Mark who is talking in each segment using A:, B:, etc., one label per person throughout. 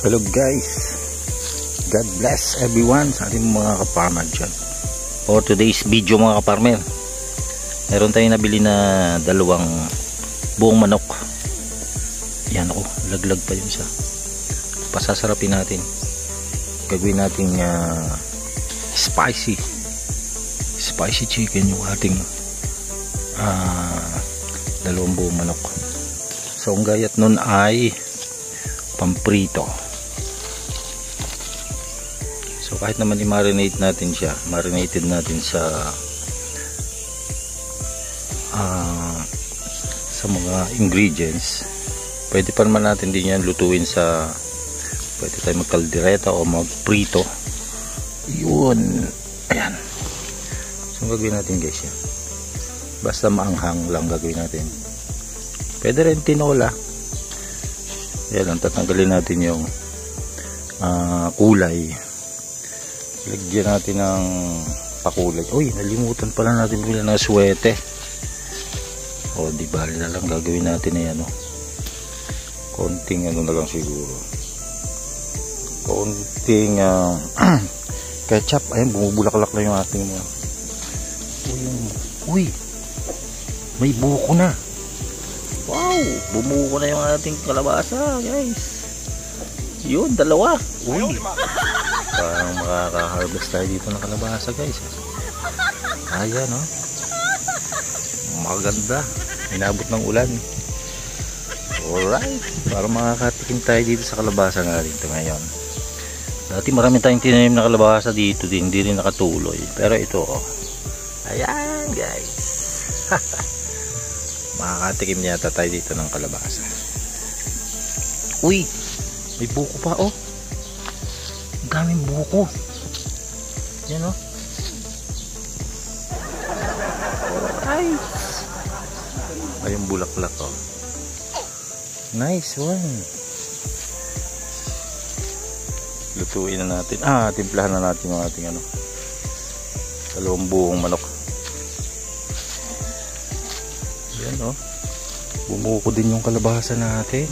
A: Hello guys, God bless everyone sa ating mga kaparmer dyan. For today's video mga kaparmer, meron tayong nabili na dalawang buong manok. Yan ako, laglag pa yun siya. Pasasarapin natin. Gagawin natin spicy chicken yung ating dalawang buong manok. So ang gayat nun ay pamprito. So kahit naman i-marinate natin siya, marinated natin sa mga ingredients, pwede pa naman natin din yan lutuin sa, pwede tayo magkaldereta o magprito. Yun, ayan. So gagawin natin guys yan, basta maanghang lang gagawin natin. Pwede rin tinola. Yan, tatanggalin natin yung kulay. Lagyan natin ng pakulay. Uy, nalimutan pala natin bilhin ng swete. O, di bali na lang gagawin natin na yan. Konting ano na lang siguro. Konting ketchup. Ayun, bumubulaklak na yung ating mga. Uy, may buko na. Wow, bumuko na yung ating kalabasa, guys. Yun, dalawa. Uy, parang makaka-harvest tayo dito ng kalabasa, guys. Ayan, no? Maganda. Inabot ng ulan. Alright, para makakatikim tayo dito sa kalabasa nga dito ngayon. Dati marami tayong tinanim na kalabasa dito din, hindi rin nakatuloy. Pero ito, oh. Ayan, guys. Makakatikim yata tayo dito ng kalabasa. Uy, may buko pa, oh. Ang daming buko. Yan, oh. Nice. Ayun, bulaklak, oh. Nice one. Lutuin na natin. Timplahan na natin yung ating dalawang buong manok. Yan, oh. Bumuko din yung kalabasa natin.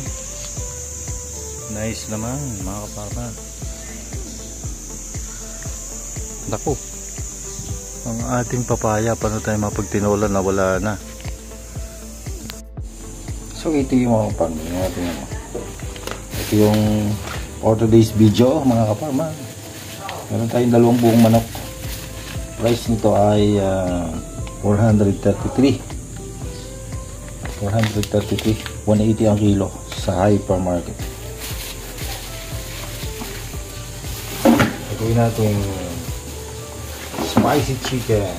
A: Nice naman mga kaparmer. Naku, ang ating papaya, paano tayo mapagtinola na wala na. So ito yung mga kaparmer, ito yung for today's video mga kaparmer. Meron tayong dalawang buong manok. Price nito ay 433, 180 ang kilo sa hypermarket. Gawin natin spicy chicken.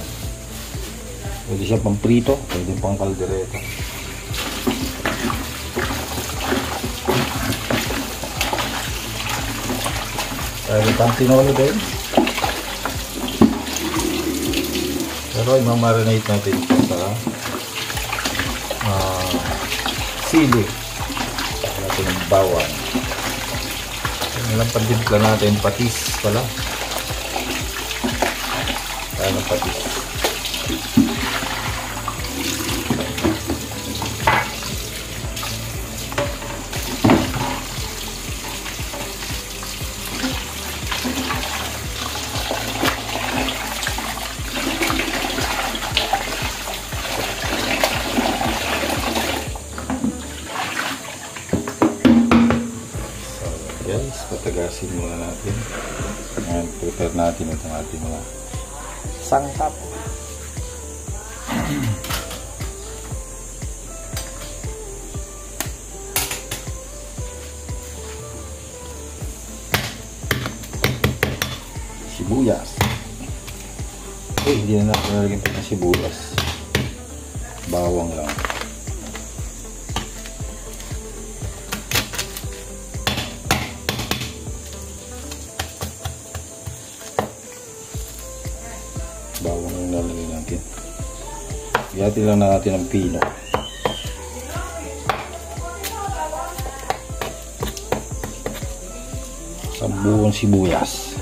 A: Pwede siya pang prito, pwede pang kaldereta. Pwede pang tinola din. Pero i-marinate natin ito sa sili. Natin ng bawang. Ilang pandimpla natin, patis pala. Kaya ng patis. Guys, patagasin muna natin. Ngayon, prepare natin itong ating mga sangkap. Sibuyas. Hindi na natin nalagyan pa ng sibuyas. Bawang lang. Bawang yung lalagay natin. Hiyati lang natin ang pino. Isang buong sibuyas.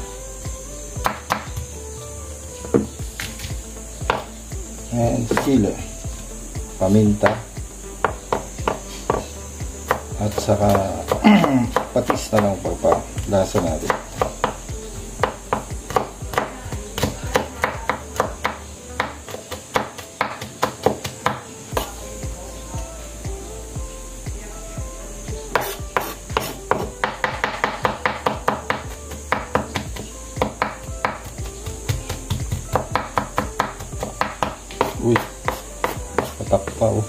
A: And sili. Paminta. At saka patis na lang po pa lasa natin. Uy, patak pa oh.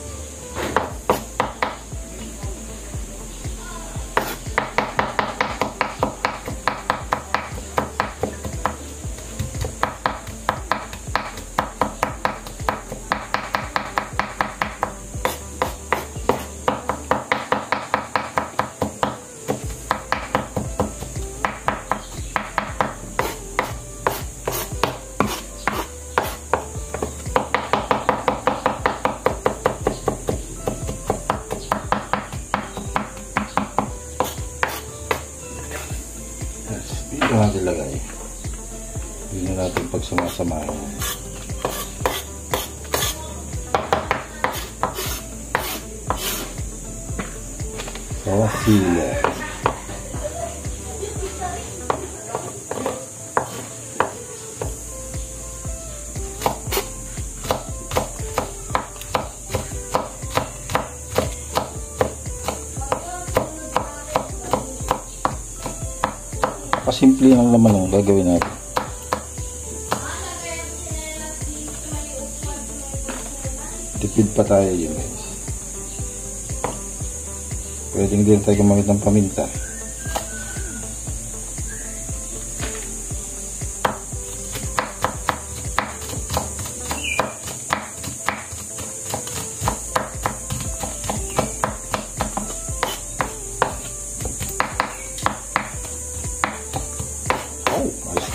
A: Dito natin lagay. Dito natin pagsamasamahin. Sila. Simple lang naman ang gagawin natin. Tipid pa tayo yun guys. Pwedeng din tayo gumamit ng paminta.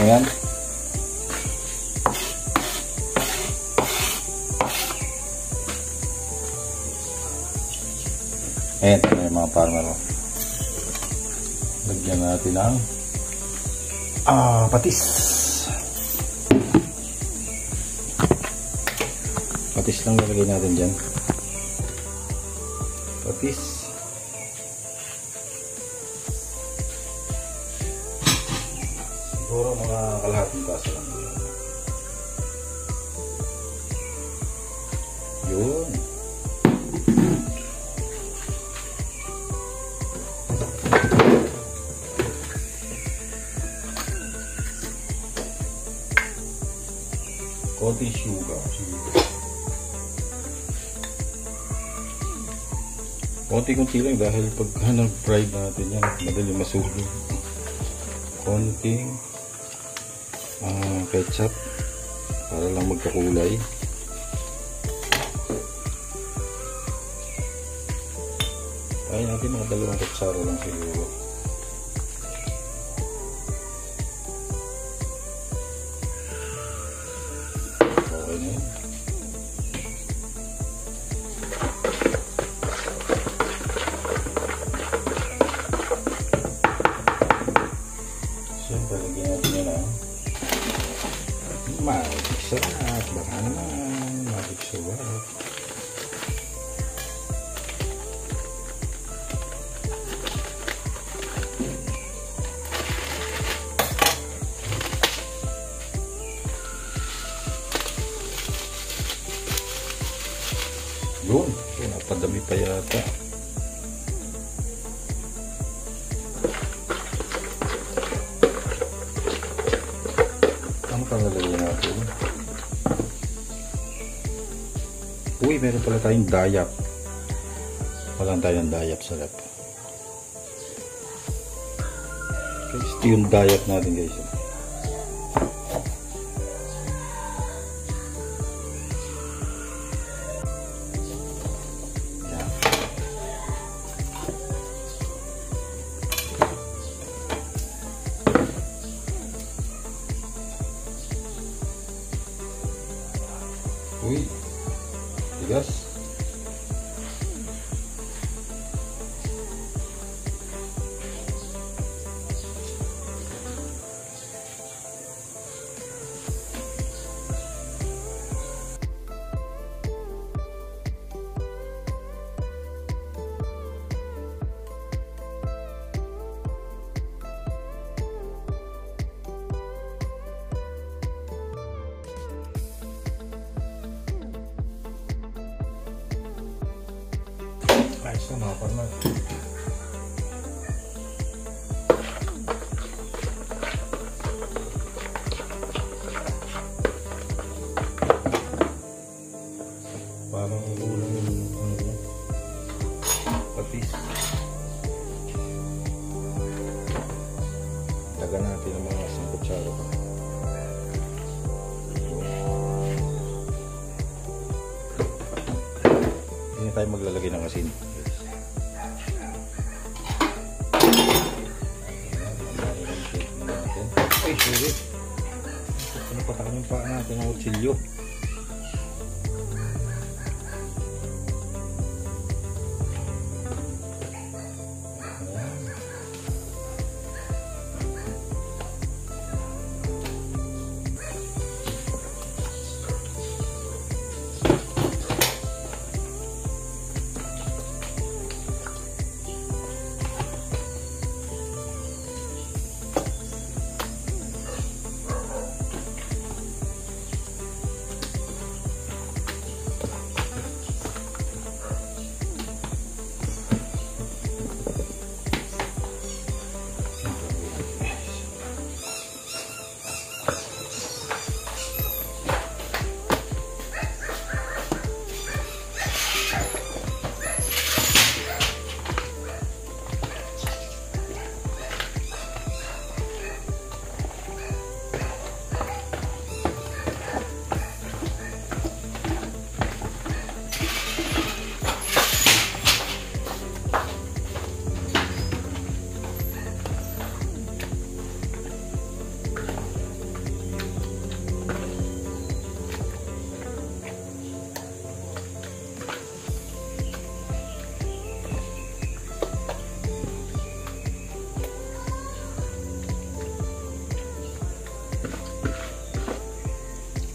A: Ayan. Ayan, ito na yung mga farmer. Lagyan natin ng patis. Patis lang nilagay natin dyan. Patis. Siguro mga kalahating kaso lang. Yun. Konti sugar. Konti-konti lang dahil pag nag-fry natin yan, madali masunog. Konting ketchup para lang magkakulay. Kaya natin mga 2 kutsara lang siguro. Okay na yun. Siyempre, lagyan natin yun magic sarap. Baka naman magic sarap. Yun, napadami pa yata. Ano pa nalagay natin? Uy, meron pala tayong dayap. Walang tayong dayap sa rep. Guys, ito yung dayap natin guys. Uy, tigas. Ito mga farmer. Parang ulam yung ano yan. Patis. Taga natin ang mga 5 kutsara pa. Hindi tayo maglalagay ng asin. Ay, sorry. Pinapatakan yung paa natin ng kutsilyo.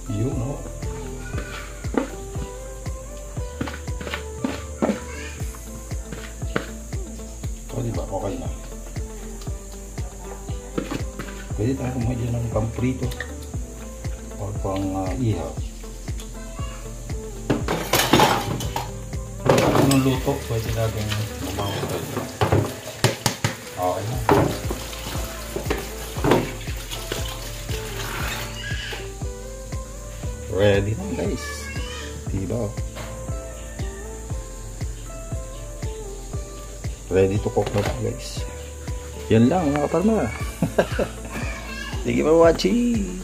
A: Yun, no? O, diba? Okay na. Pwede tayo kumuha dyan ng pamprito o pang ihaw. Anong luto? Pwede natin mamahal. Okay na. Ready na guys. Diba? Ready to cook na guys. Yan lang mga farmer. Thank you for watching.